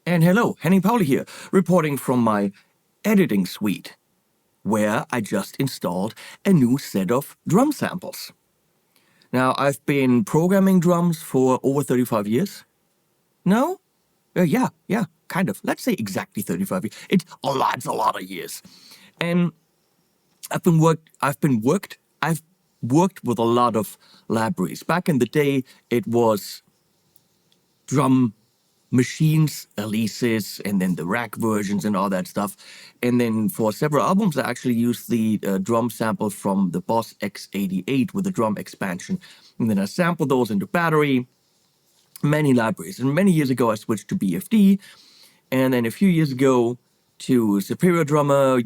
And hello, Henning Pauli here, reporting from my editing suite, where I just installed a new set of drum samples. Now, I've been programming drums for over 35 years. No? Yeah, kind of. Let's say exactly 35 years. It's a lot of years. And I've worked with a lot of libraries. Back in the day, it was drum machines, Elises, and then the rack versions and all that stuff. And then for several albums, I actually used the drum sample from the Boss X88 with the drum expansion. And then I sampled those into Battery, many libraries. And many years ago, I switched to BFD. And then a few years ago to Superior Drummer,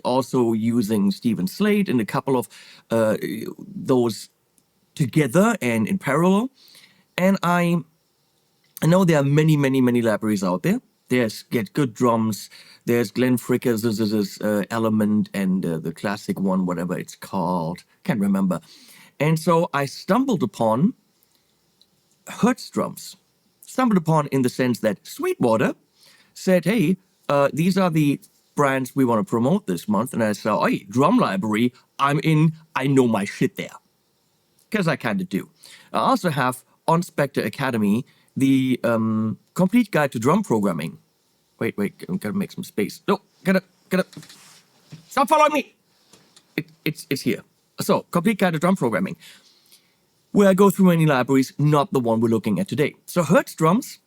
also using Stephen Slade and a couple of those together and in parallel. And I know there are many libraries out there. There's Get Good Drums, there's Glenn Fricker's Element, and the classic one, whatever it's called, can't remember. And so I stumbled upon Hertz drums. Stumbled upon in the sense that Sweetwater said, hey, these are the brands we want to promote this month. And I said, hey, drum library, I'm in, I know my shit there. Because I kind of do. I also have on Spectre Academy the complete guide to drum programming. Wait, I'm gonna make some space. No, gotta stop following me. It's here. So, complete guide to drum programming, where I go through many libraries, not the one we're looking at today. So, Hertz drums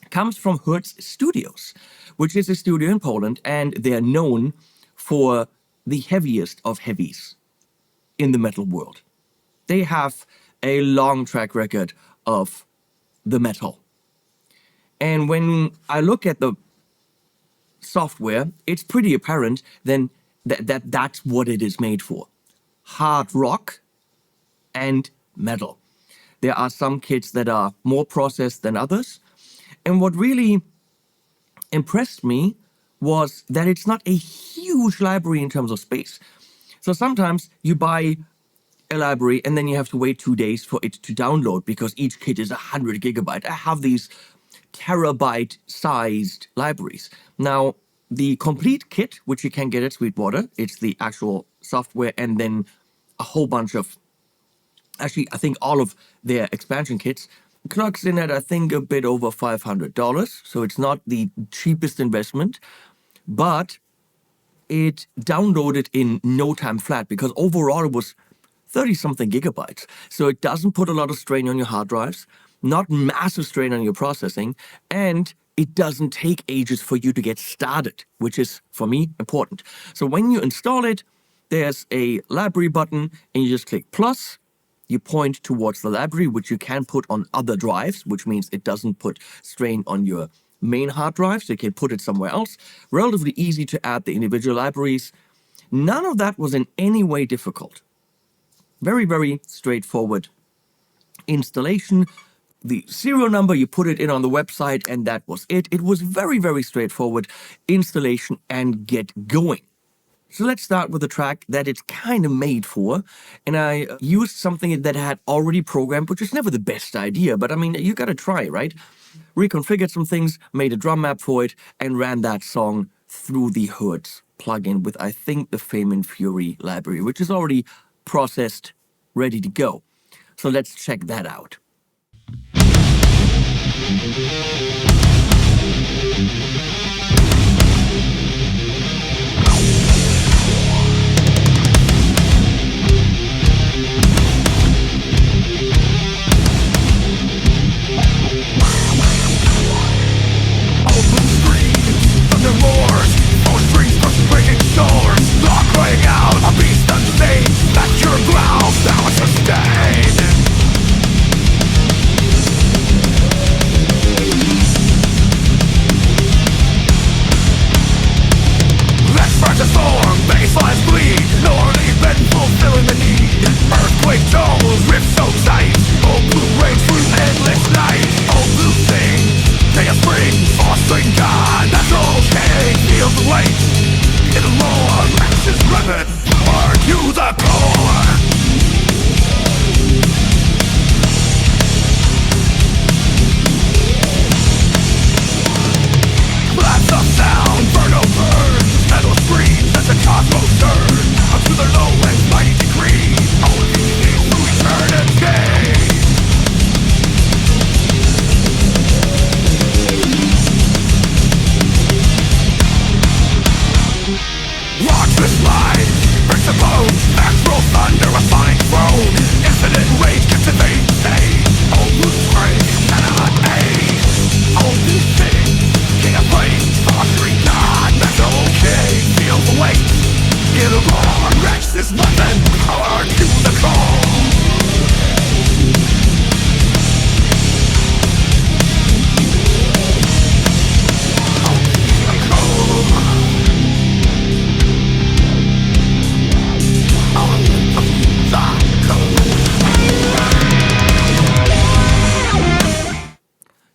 comes from Hertz Studios, which is a studio in Poland, and they are known for the heaviest of heavies in the metal world. They have a long track record of the metal. And when I look at the software, it's pretty apparent then that's what it is made for. Hard rock and metal. There are some kits that are more processed than others. And what really impressed me was that it's not a huge library in terms of space. So sometimes you buy a library and then you have to wait 2 days for it to download because each kit is 100 gigabyte. I have these terabyte sized libraries. Now, the complete kit, which you can get at Sweetwater, it's the actual software and then a whole bunch of, actually, I think all of their expansion kits clocks in at, I think, a bit over $500. So it's not the cheapest investment, but it downloaded in no time flat because overall it was 30-something gigabytes. So it doesn't put a lot of strain on your hard drives, not massive strain on your processing, and it doesn't take ages for you to get started, which is, for me, important. So when you install it, there's a library button, and you just click plus. You point towards the library, which you can put on other drives, which means it doesn't put strain on your main hard drive, so you can put it somewhere else. Relatively easy to add the individual libraries. None of that was in any way difficult. Very straightforward installation. The serial number, you put it in on the website, and that was it. It was very straightforward installation and get going. So let's start with the track that it's kind of made for. And I used something that I had already programmed, which is never the best idea, but I mean, you gotta try, right? Reconfigured some things, made a drum map for it, and ran that song through the Hertz plugin with, I think, the Fame and Fury library, which is already processed, ready to go. So let's check that out.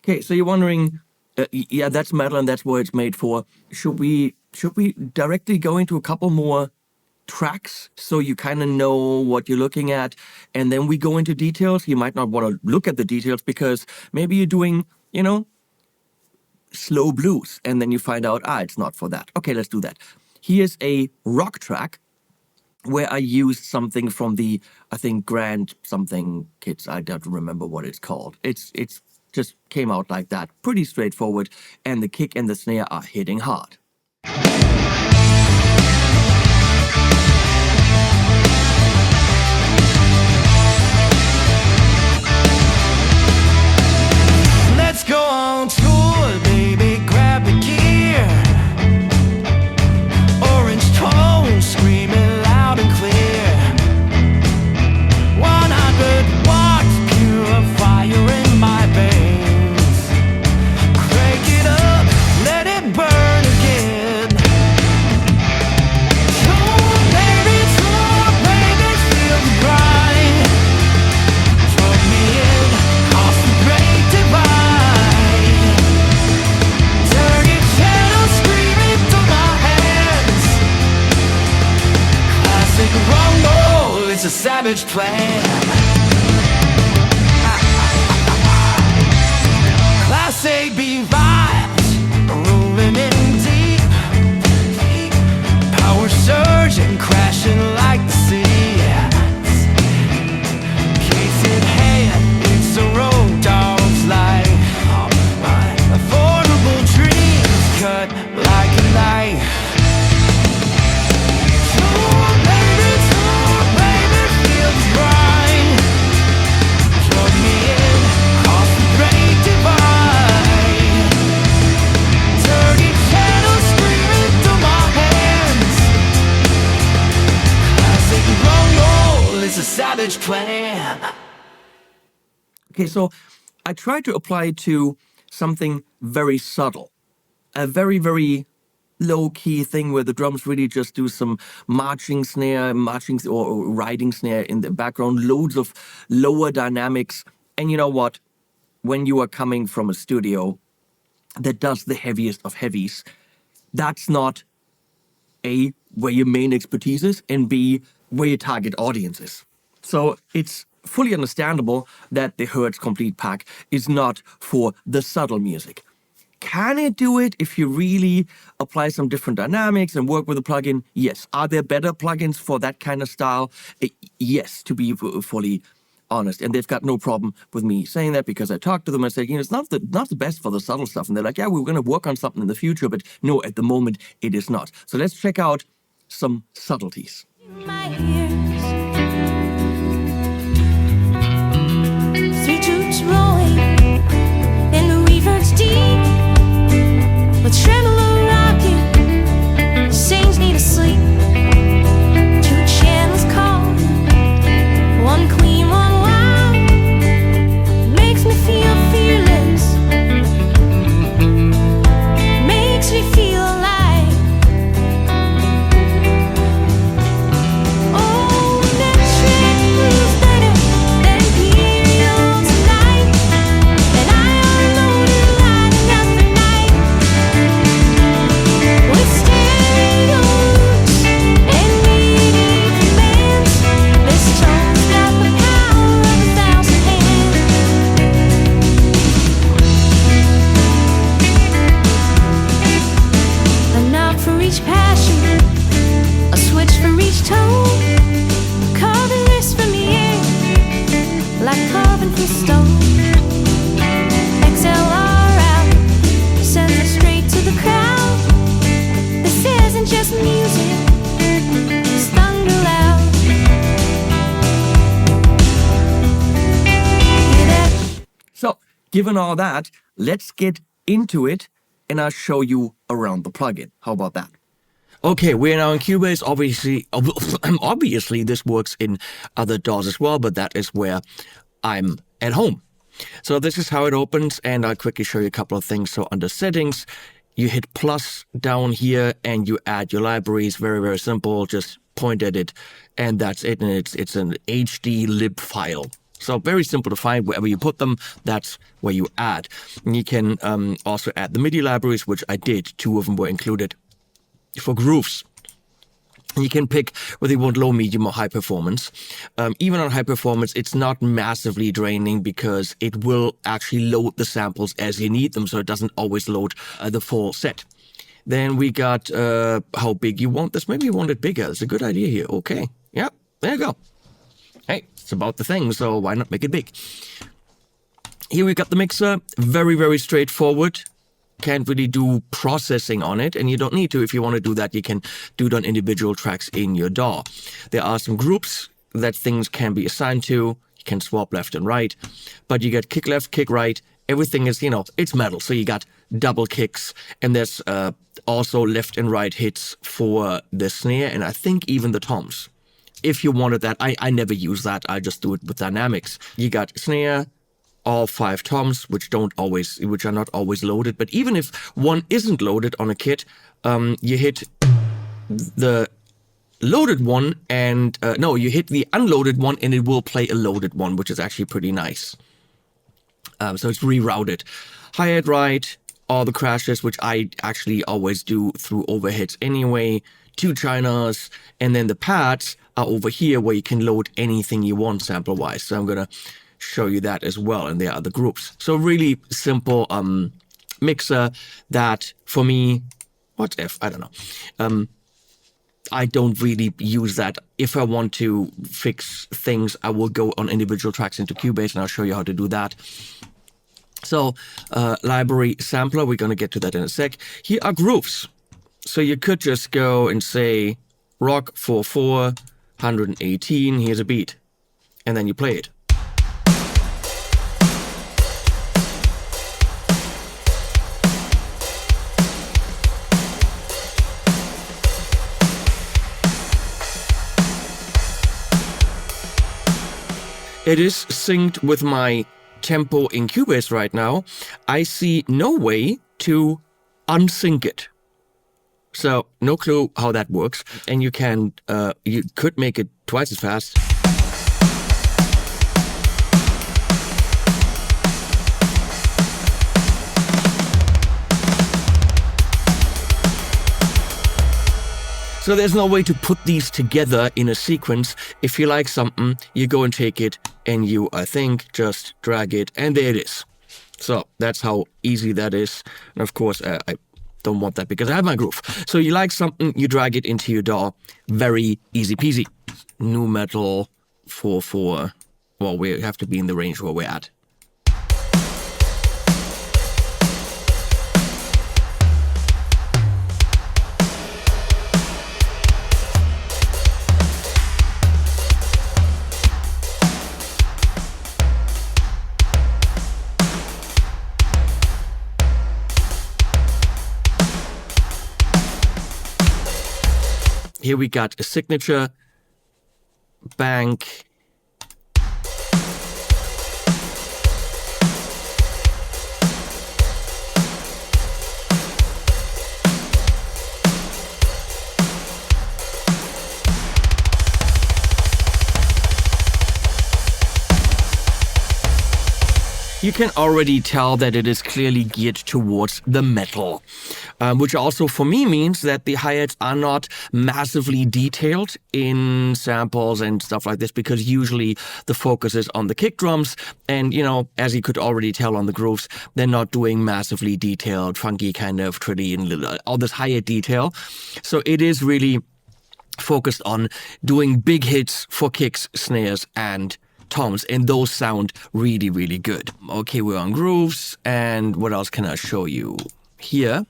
Okay, so you're wondering, yeah, that's metal and that's what it's made for. Should we directly go into a couple more tracks so you kind of know what you're looking at, and then we go into details? You might not want to look at the details because maybe you're doing, slow blues, and then you find out, it's not for that. Okay, let's do that. Here's a rock track where I used something from the, I think, Grand something Kids. I don't remember what it's called. It's just came out like that, pretty straightforward, and the kick and the snare are hitting hard. Let's go on tour, baby, grab the gear. Orange tones screaming loud and clear. 100 watts, pure fire in my veins. Crank it up, let it burn again. Tour, baby, feel the grind. Plug me in, cross the great divide. Dirty channel screaming through my hands. Classic rumble, it's a savage plan. Class A B vibes, rolling in deep. Power surging, crashing like the seas. Case in hand, it's a road dog's life. Affordable dreams cut like a knife. Tour, baby, feel the grind. Plug me in, cross the great divide. Dirty channel screaming through my hands. Classic rumble, it's a savage plan. Okay, so I tried to apply it to something very subtle, a very, very low-key thing where the drums really just do some marching or riding snare in the background, loads of lower dynamics. And you know what? When you are coming from a studio that does the heaviest of heavies, that's not A, where your main expertise is, and B, where your target audience is. So it's fully understandable that the Hertz Complete Pack is not for the subtle music. Can it do it if you really apply some different dynamics and work with a plugin? Yes. Are there better plugins for that kind of style? Yes, to be fully honest. And they've got no problem with me saying that, because I talked to them and said, it's not the best for the subtle stuff. And they're like, yeah, we're going to work on something in the future, but no, at the moment it is not. So let's check out some subtleties. My ears, three tubes rolling, and the reverb's deep. With tremolo rocking, saints need to sleep. Two channels calling, one clean, one wild. Makes me feel fearless, makes me feel alive. Oh, that track moves better than Imperial tonight, and I unloaded lighting up the night. With stereos and MIDI commands, this tone's got the power of 1,000 hands. A knob for each passion, a switch for each tone, carving this from the air, like carving from stone. XLR out, sends it straight to the crowd. This isn't just music, it's thunder loud. Hear that? So, given all that, let's get into it, and I'll show you around the plugin. How about that? Okay, we're now in Cubase. Obviously, this works in other DAWs as well, but that is where I'm at home. So this is how it opens, and I'll quickly show you a couple of things. So under settings, you hit plus down here, and you add your libraries. Very, very simple. Just point at it, and that's it. And it's an HD lib file. So very simple to find. Wherever you put them, that's where you add. And you can also add the MIDI libraries, which I did. 2 of them were included for grooves. You can pick whether you want low, medium, or high performance. Even on high performance, it's not massively draining because it will actually load the samples as you need them, so it doesn't always load the full set. Then we got how big you want this. Maybe you want it bigger. That's a good idea here. Okay. Yeah, there you go. Hey, it's about the thing, so why not make it big? Here we got the mixer. Very, very straightforward. Can't really do processing on it, and you don't need to. If you want to do that, you can do it on individual tracks in your DAW. There are some groups that things can be assigned to. You can swap left and right, but you get kick left, kick right. Everything is, it's metal, so you got double kicks, and there's also left and right hits for the snare, and I think even the toms. If you wanted that, I never use that. I just do it with dynamics. You got snare, all 5 toms, which are not always loaded. But even if one isn't loaded on a kit, you hit the loaded one and you hit the unloaded one and it will play a loaded one, which is actually pretty nice. So it's rerouted. Hi-hat right, all the crashes, which I actually always do through overheads anyway. 2 Chinas, and then the pads are over here where you can load anything you want sample-wise. So I'm gonna show you that as well, and there are the groups. So really simple mixer that for me, what if, I don't know. I don't really use that. If I want to fix things, I will go on individual tracks into Cubase, and I'll show you how to do that. So library sampler, we're going to get to that in a sec. Here are grooves. So you could just go and say rock 4/4, 118, here's a beat, and then you play it. It is synced with my tempo in Cubase right now. I see no way to unsync it. So no clue how that works. And you could make it twice as fast. So there's no way to put these together in a sequence. If you like something, you go and take it and you, I think, just drag it, and there it is. So that's how easy that is. And of course, I don't want that because I have my groove. So you like something, you drag it into your DAW. Very easy peasy. Nu metal 4/4. Well, we have to be in the range where we're at. Here we got a signature, bank, you can already tell that it is clearly geared towards the metal, which also for me means that the hi-hats are not massively detailed in samples and stuff like this, because usually the focus is on the kick drums. And, as you could already tell on the grooves, they're not doing massively detailed, funky kind of trilly and all this hi-hat detail. So it is really focused on doing big hits for kicks, snares, and toms, and those sound really, really good. Okay, we're on grooves, and what else can I show you? Here,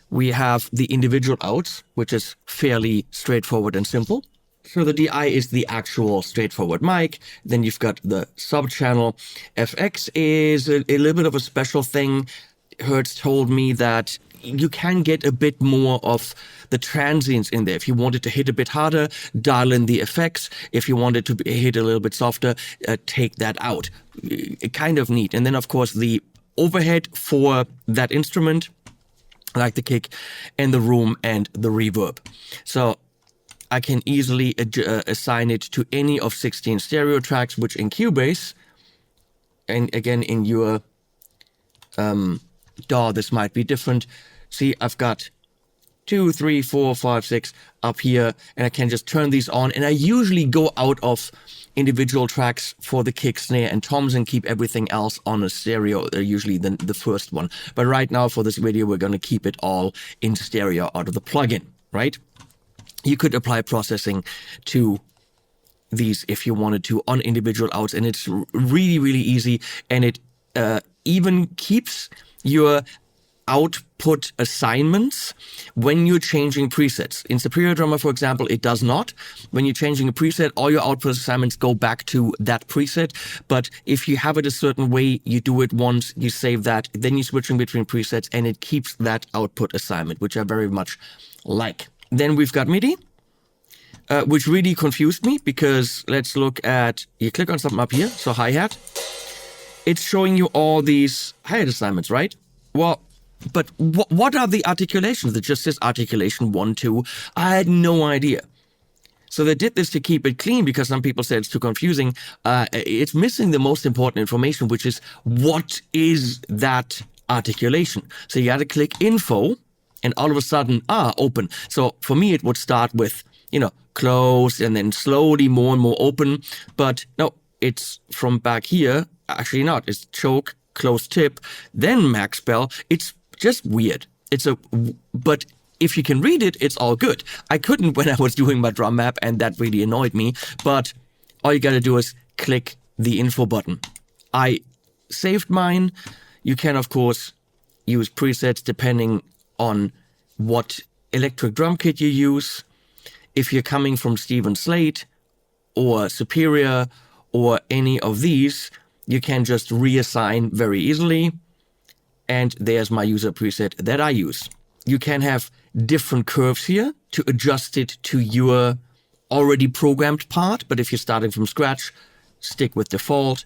we have the individual outs, which is fairly straightforward and simple. So the DI is the actual straightforward mic. Then you've got the sub-channel. FX is a little bit of a special thing. Hertz told me that you can get a bit more of the transients in there. If you wanted to hit a bit harder, dial in the effects. If you wanted to hit a little bit softer, take that out. Kind of neat. And then, of course, the overhead for that instrument, like the kick, and the room and the reverb. So I can easily assign it to any of 16 stereo tracks, which in Cubase, and again in your DAW, this might be different. See, I've got 2, 3, 4, 5, 6 up here, and I can just turn these on. And I usually go out of individual tracks for the kick, snare, and toms and keep everything else on a stereo, usually the first one. But right now for this video, we're going to keep it all in stereo out of the plugin, right? You could apply processing to these if you wanted to on individual outs, and it's really, really easy. And it even keeps your output assignments when you're changing presets. In Superior Drummer, for example, it does not. When you're changing a preset, all your output assignments go back to that preset. But if you have it a certain way, you do it once, you save that, then you're switching between presets, and it keeps that output assignment, which I very much like. Then we've got MIDI, which really confused me, because let's look at, you click on something up here, so hi-hat. It's showing you all these hi-hat assignments, right? Well, but what are the articulations? It just says articulation 1, 2. I had no idea. So they did this to keep it clean, because some people said it's too confusing. It's missing the most important information, which is what is that articulation? So you got to click info, and all of a sudden, open. So for me, it would start with, closed, and then slowly more and more open. But no, it's from back here. Actually not. It's choke, close tip, then max bell. It's just weird. But if you can read it, it's all good. I couldn't when I was doing my drum map, and that really annoyed me. But all you gotta do is click the info button. I saved mine. You can, of course, use presets depending on what electric drum kit you use. If you're coming from Steven Slate or Superior or any of these, you can just reassign very easily. And there's my user preset that I use. You can have different curves here to adjust it to your already programmed part. But if you're starting from scratch, stick with default.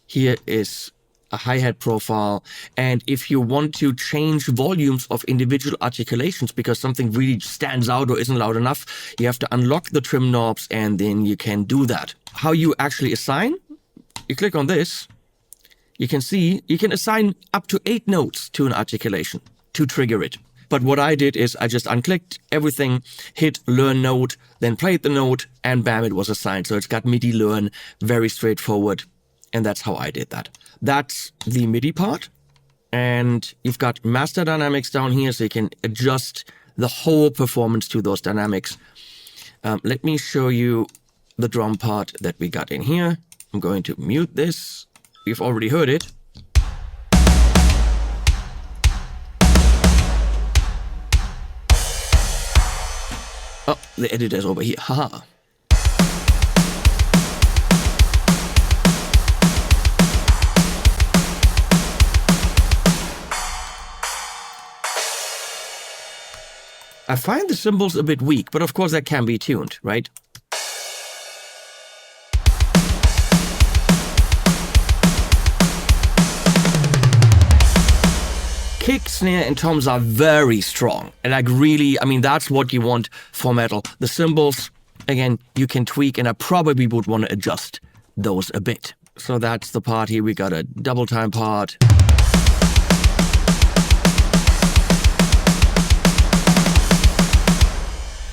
Here is a hi-hat profile. And if you want to change volumes of individual articulations because something really stands out or isn't loud enough, you have to unlock the trim knobs, and then you can do that. How you actually assign? You click on this. You can see you can assign up to 8 notes to an articulation to trigger it. But what I did is I just unclicked everything, hit learn note, then played the note, and bam, it was assigned. So it's got MIDI learn, very straightforward. And that's how I did that. That's the MIDI part. And you've got master dynamics down here, so you can adjust the whole performance to those dynamics. Let me show you the drum part that we got in here. I'm going to mute this. You've already heard it. Oh, the editor's over here. Haha. I find the cymbals a bit weak, but of course that can be tuned, right? Kick, snare, and toms are very strong. And like really, I mean, that's what you want for metal. The cymbals, again, you can tweak, and I probably would want to adjust those a bit. So that's the part here. We got a double time part.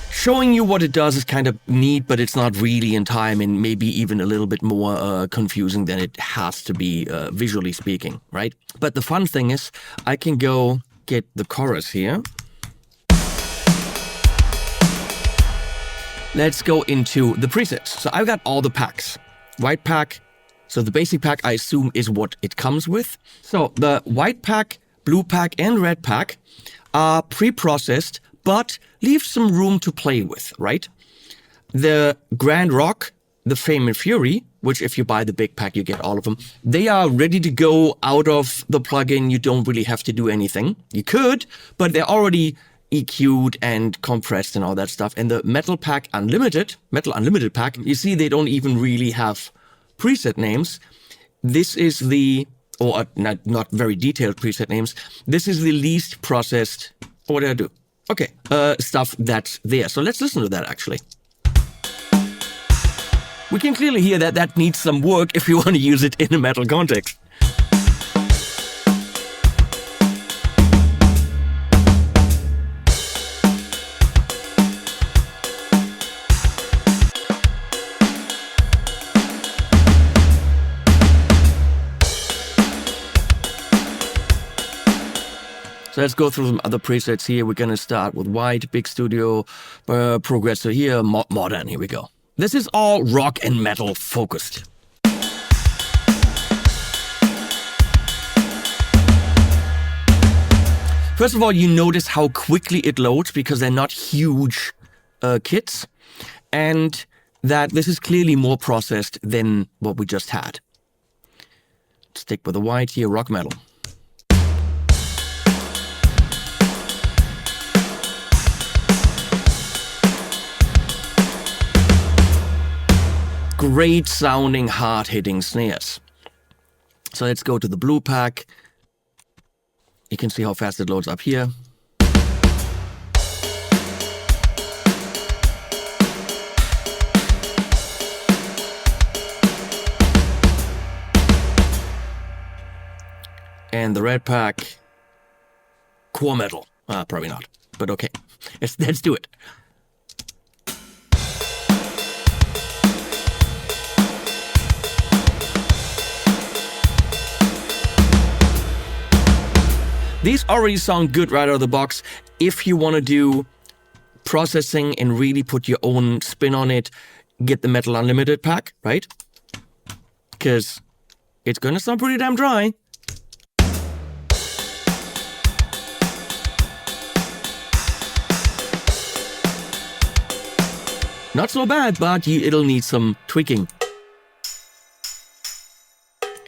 Showing you what it does is kind of neat, but it's not really in time, and maybe even a little bit more confusing than it has to be visually speaking, right? But the fun thing is I can go get the chorus here. Let's go into the presets. So I've got all the packs. White pack. So the basic pack, I assume, is what it comes with. So the white pack, blue pack, and red pack are pre-processed, but leave some room to play with, right? The Grand Rock the Fame and Fury, which if you buy the big pack, you get all of them. They are ready to go out of the plugin. You don't really have to do anything. You could, but they're already EQ'd and compressed and all that stuff. And the Metal Unlimited pack, you see they don't even really have preset names. This is not very detailed preset names. This is the least processed, what did I do? Okay, stuff that's there. So let's listen to that actually. We can clearly hear that needs some work if you want to use it in a metal context. So let's go through some other presets here. We're going to start with white, big studio, progressor here, modern. Here we go. This is all rock and metal focused. First of all, you notice how quickly it loads because they're not huge kits, and that this is clearly more processed than what we just had. Stick with the white here, rock metal. Great sounding, hard-hitting snares. So let's go to the blue pack. You can see how fast it loads up here. And the red pack, core metal. Probably not, but okay. Let's do it. These already sound good right out of the box. If you want to do processing and really put your own spin on it, get the Metal Unlimited pack, right? Because it's going to sound pretty damn dry. Not so bad, but it'll need some tweaking.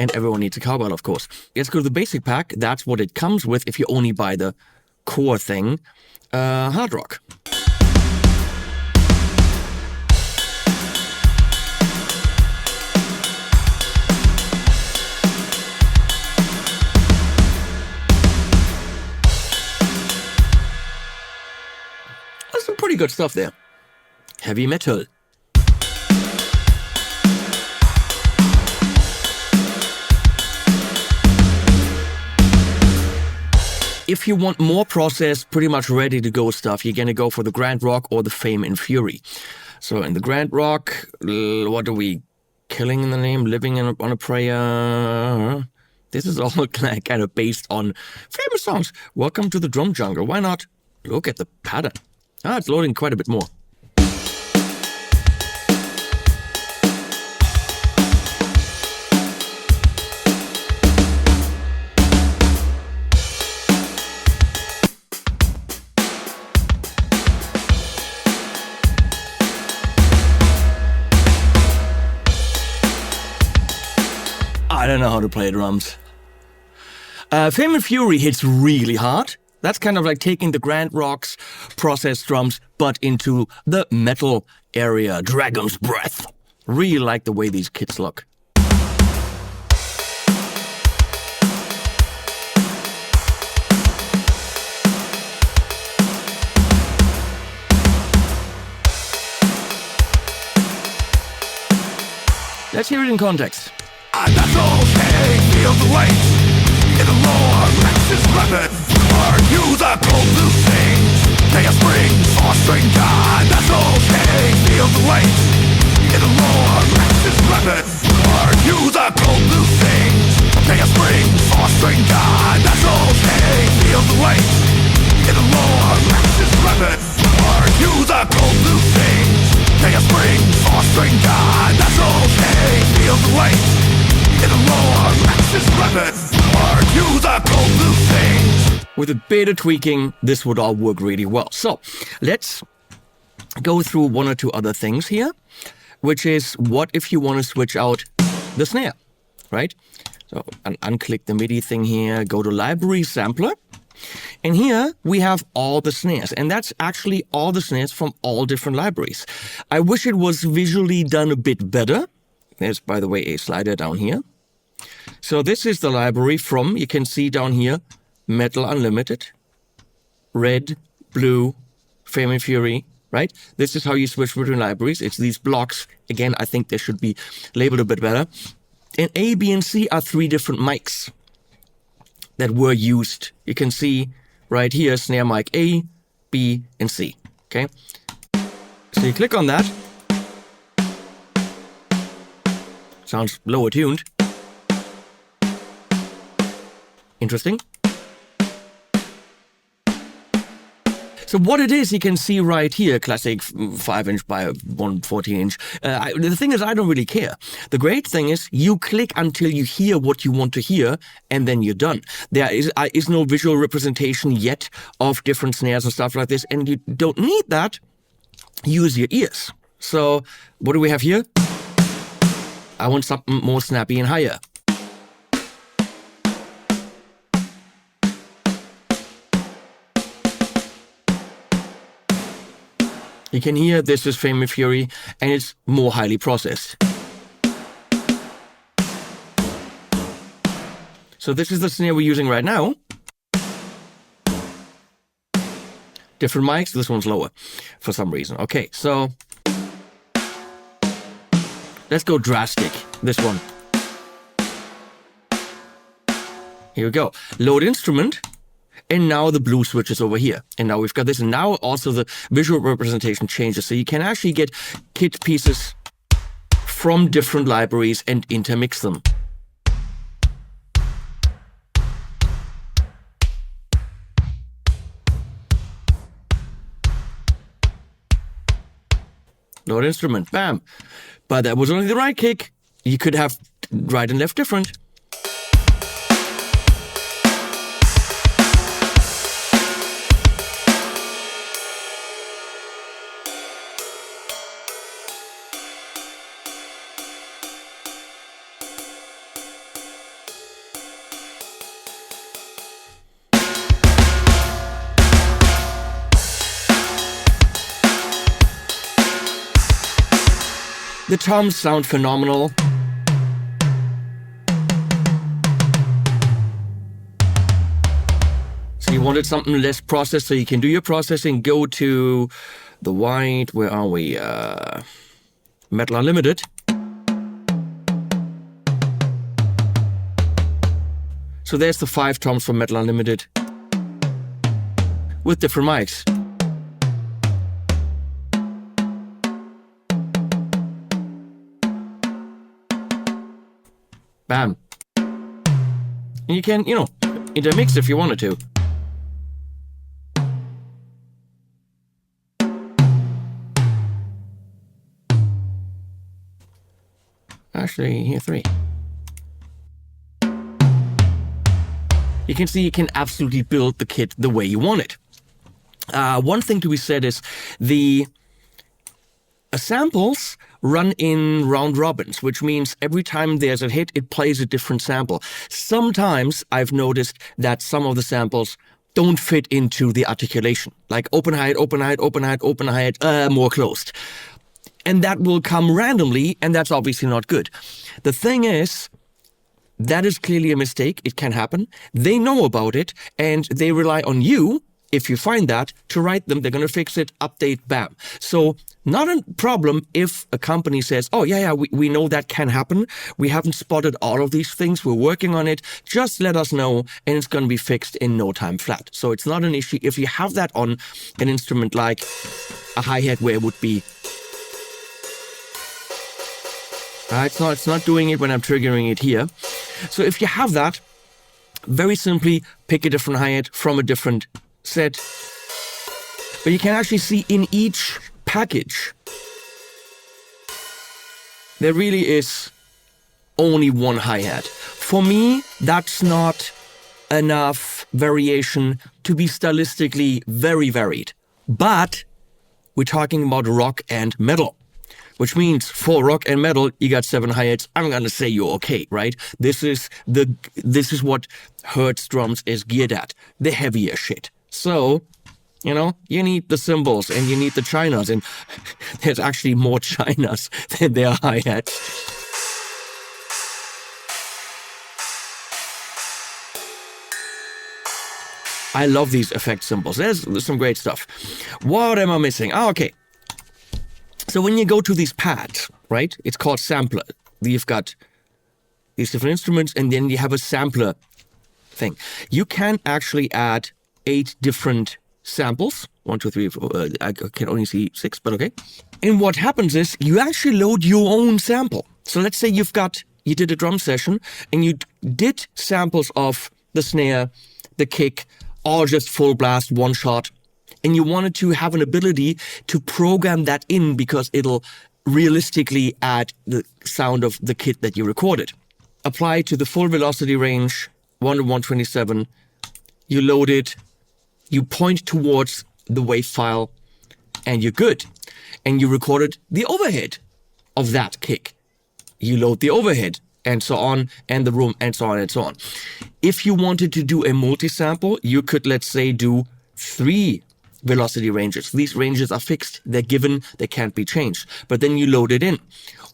And everyone needs a cowbell, of course. Let's go to the basic pack. That's what it comes with if you only buy the core thing. Hard rock. That's some pretty good stuff there. Heavy metal. If you want more processed, pretty much ready to go stuff, you're gonna go for the Grand Rock or the Fame and Fury. So in the Grand Rock, what are we? Killing in the Name, Living on a Prayer. This is all kind of based on famous songs. Welcome to the Drum Jungle. Why not? Look at the pattern. It's loading quite a bit more. I don't know how to play drums. Fame and Fury hits really hard. That's kind of like taking the Grand Rock's processed drums, but into the metal area. Dragon's Breath. Really like the way these kits look. Let's hear it in context. And that's okay, feel the weight in the lower Rex's weapon. Or use a cold blue things. They are springs or string gun. That's okay, feel the weight in the lower Rex's weapon. Or use a cold blue things. They are springs or string gun. That's okay, feel the weight in the lower Rex's weapon. Or use a cold blue things. They are springs or string gun. That's okay, feel the weight in the lower Rex's weapon. Or use a cold blue things. With a bit of tweaking, this would all work really well. So let's go through one or two other things here. which is what if you want to switch out the snare, right? So unclick the MIDI thing here, go to Library Sampler. And here we have all the snares, and that's actually all the snares from all different libraries. I wish it was visually done a bit better. There's, by the way, a slider down here. So this is the library from, you can see down here, Metal Unlimited, Red, Blue, Fame and Fury, right? This is how you switch between libraries. It's these blocks. Again, I think they should be labeled a bit better. And A, B, and C are 3 different mics that were used. You can see right here, snare mic A, B, and C, okay? So you click on that. Sounds lower tuned. Interesting. So what it is, you can see right here, classic 5-inch by 114-inch. The thing is, I don't really care. The great thing is you click until you hear what you want to hear, and then you're done. There is no visual representation yet of different snares and stuff like this, and you don't need that. Use your ears. So what do we have here? I want something more snappy and higher. You can hear this is Fame and Fury, and it's more highly processed. So this is the snare we're using right now. Different mics, this one's lower for some reason. Okay, so let's go drastic, this one. Here we go. Load instrument. And now the blue switches over here. And now we've got this. And now also the visual representation changes. So you can actually get kit pieces from different libraries and intermix them. Load instrument, bam. But that was only the right kick. You could have right and left different. The toms sound phenomenal. So you wanted something less processed, so you can do your processing. Go to the white, where are we? Metal Unlimited. So there's the 5 toms from Metal Unlimited with different mics. Bam. And you can, intermix if you wanted to. Actually, here 3. You can see you can absolutely build the kit the way you want it. One thing to be said is the samples run in round robins, which means every time there's a hit, it plays a different sample. Sometimes I've noticed that some of the samples don't fit into the articulation, like open hi-hat, open hi-hat, open hi-hat, open hi-hat, more closed. And that will come randomly, and that's obviously not good. The thing is, that is clearly a mistake. It can happen. They know about it, and they rely on you, if you find that, to write them. They're going to fix it, update, bam. So not a problem if a company says, oh, yeah, we know that can happen. We haven't spotted all of these things. We're working on it. Just let us know, and it's going to be fixed in no time flat. So it's not an issue if you have that on an instrument like a hi-hat where it would be. It's not doing it when I'm triggering it here. So if you have that, very simply pick a different hi-hat from a different set. But you can actually see in each package, there really is only one hi-hat. For me, that's not enough variation to be stylistically very varied. But we're talking about rock and metal. which means for rock and metal, you got 7 hi-hats. I'm gonna say you're okay, right? This is what Hertz drums is geared at, the heavier shit. So, you know, you need the cymbals and you need the chinas, and there's actually more chinas than there are hi-hats. I love these effect symbols. There's some great stuff. What am I missing? Oh, okay. So when you go to these pads, right, it's called sampler. You've got these different instruments, and then you have a sampler thing. You can actually add 8 different samples. 1, 2, 3, 4, I can only see 6, but okay. And what happens is you actually load your own sample. So let's say you did a drum session, and you did samples of the snare, the kick, all just full blast, one shot. And you wanted to have an ability to program that in because it'll realistically add the sound of the kit that you recorded. Apply to the full velocity range, 1 to 127. You load it, you point towards the wave file, and you're good. And you recorded the overhead of that kick. You load the overhead, and so on, and the room, and so on, and so on. If you wanted to do a multi-sample, you could, let's say, do 3 velocity ranges. These ranges are fixed, they're given, they can't be changed. But then you load it in.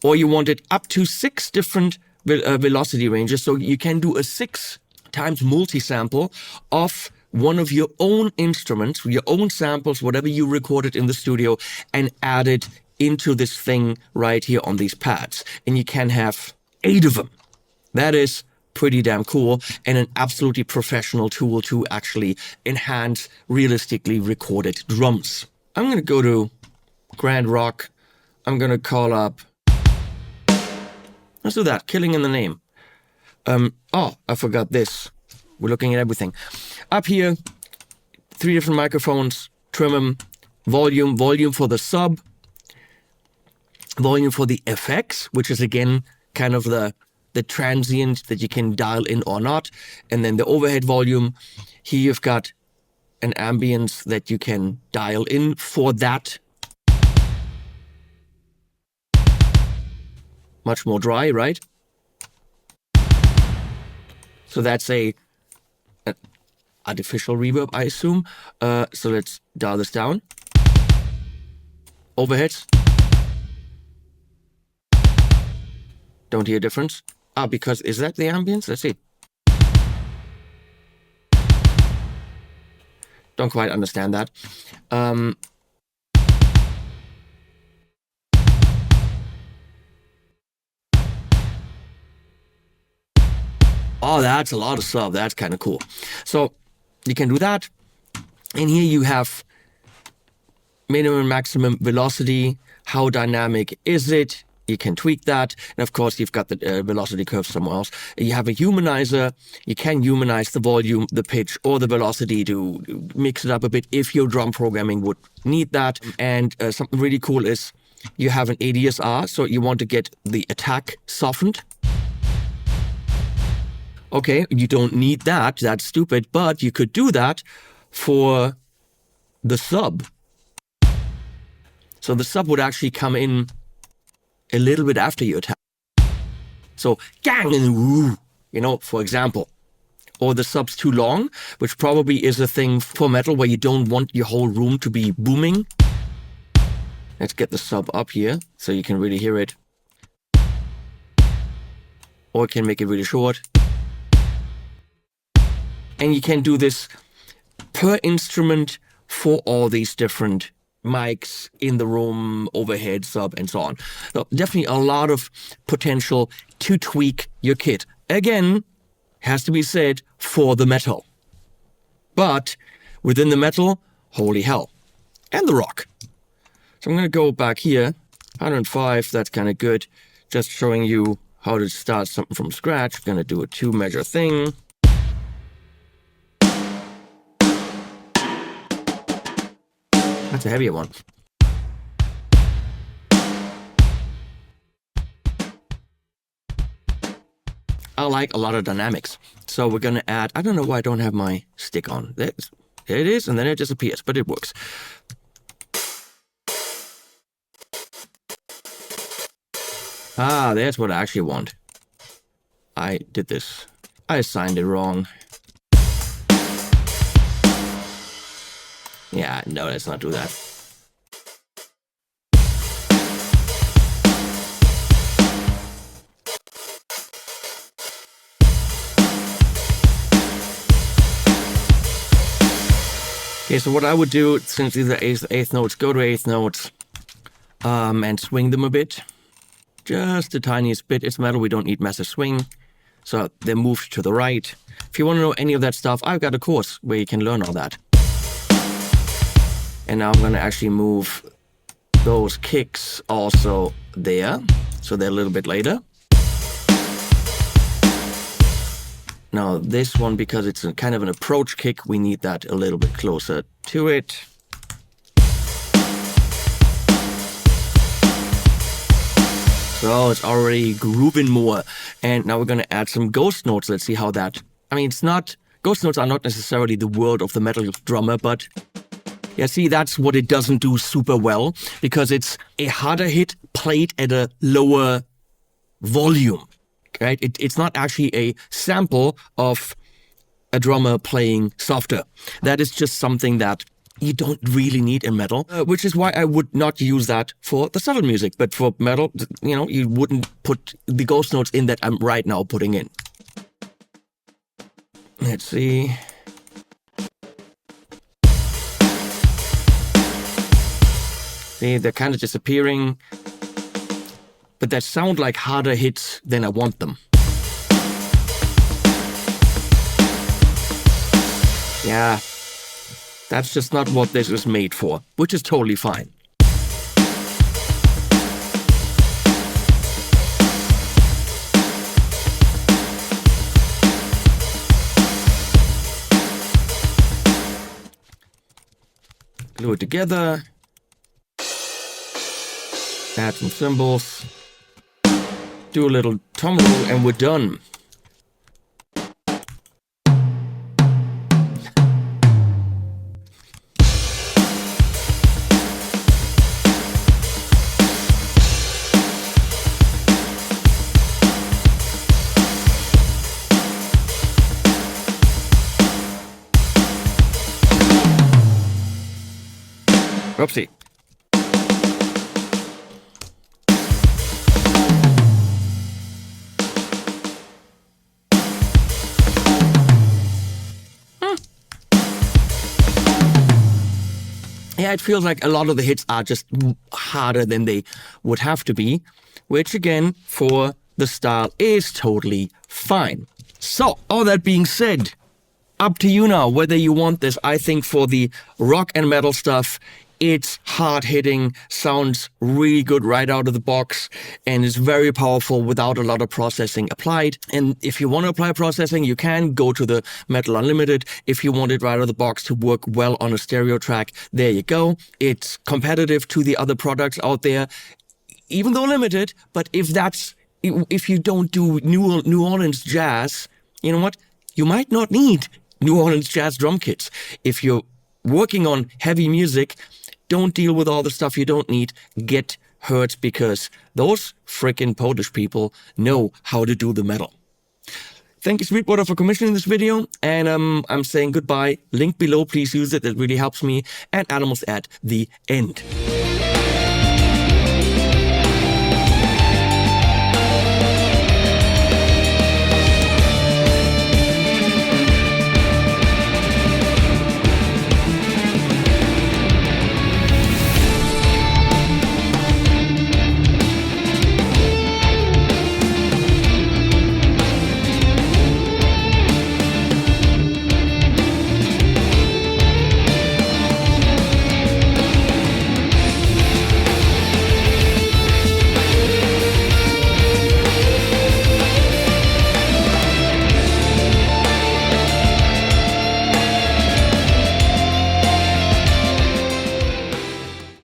Or you wanted up to 6 different velocity ranges, so you can do a 6 times multi-sample of one of your own instruments, your own samples, whatever you recorded in the studio, and add it into this thing right here on these pads. And you can have 8 of them. That is pretty damn cool, and an absolutely professional tool to actually enhance realistically recorded drums. I'm going to go to Grand Rock. I'm going to call up, let's do that, Killing in the Name. Oh, I forgot this. We're looking at everything. Up here, 3 different microphones, trim them, volume for the sub, volume for the effects, which is again kind of the transient that you can dial in or not, and then the overhead volume. Here you've got an ambience that you can dial in for that. Much more dry, right? So that's a artificial reverb, I assume. So let's dial this down. Overheads. Don't hear a difference. Because is that the ambience? Let's see. Don't quite understand that. Oh, that's a lot of sub. That's kind of cool. So you can do that. And here you have minimum and maximum velocity. How dynamic is it? You can tweak that. And of course, you've got the velocity curve somewhere else. You have a humanizer. You can humanize the volume, the pitch, or the velocity to mix it up a bit if your drum programming would need that. And something really cool is you have an ADSR, so you want to get the attack softened. Okay, you don't need that. That's stupid. But you could do that for the sub. So the sub would actually come in a little bit after you attack. So, gang and woo, you know, for example. Or the sub's too long, which probably is a thing for metal where you don't want your whole room to be booming. Let's get the sub up here so you can really hear it. Or you can make it really short. And you can do this per instrument for all these different mics in the room, overhead, sub, and so on. So definitely a lot of potential to tweak your kit. Again, has to be said, for the metal. But within the metal, holy hell. And the rock. So I'm going to go back here. 105, that's kind of good. Just showing you how to start something from scratch. I'm going to do a 2-measure thing. That's a heavier one. I like a lot of dynamics. So we're going to add, I don't know why I don't have my stick on. There it is, and then it disappears, but it works. Ah, that's what I actually want. I did this. I assigned it wrong. Yeah, no, let's not do that. Okay, so what I would do, since these are eighth notes, go to eighth notes and swing them a bit. Just the tiniest bit. It's metal, we don't need massive swing. So they're moved to the right. If you want to know any of that stuff, I've got a course where you can learn all that. And now I'm going to actually move those kicks also there. So they're a little bit later. Now this one, because it's a kind of an approach kick, we need that a little bit closer to it. So it's already grooving more. And now we're going to add some ghost notes. Let's see how that... I mean, it's not... Ghost notes are not necessarily the world of the metal drummer, but... Yeah, see, that's what it doesn't do super well, because it's a harder hit played at a lower volume. Right? It's not actually a sample of a drummer playing softer. That is just something that you don't really need in metal, which is why I would not use that for the subtle music. But for metal, you know, you wouldn't put the ghost notes in that I'm right now putting in. Let's see. See, they're kind of disappearing. But they sound like harder hits than I want them. Yeah, that's just not what this is made for, which is totally fine. Glue it together. Add some cymbals. Do a little tom roll and we're done. Oopsie. Yeah, it feels like a lot of the hits are just harder than they would have to be, which again, for the style is totally fine. So, all that being said, up to you now whether you want this. I think for the rock and metal stuff, it's hard-hitting, sounds really good right out of the box, and is very powerful without a lot of processing applied. And if you want to apply processing, you can go to the Metal Unlimited. If you want it right out of the box to work well on a stereo track, there you go. It's competitive to the other products out there, even though limited. But if you don't do New Orleans jazz, you know what? You might not need New Orleans jazz drum kits. If you're working on heavy music, don't deal with all the stuff you don't need. Get Hertz, because those frickin' Polish people know how to do the metal. Thank you, Sweetwater, for commissioning this video. And I'm saying goodbye. Link below, please use it. That really helps me. And animals at the end.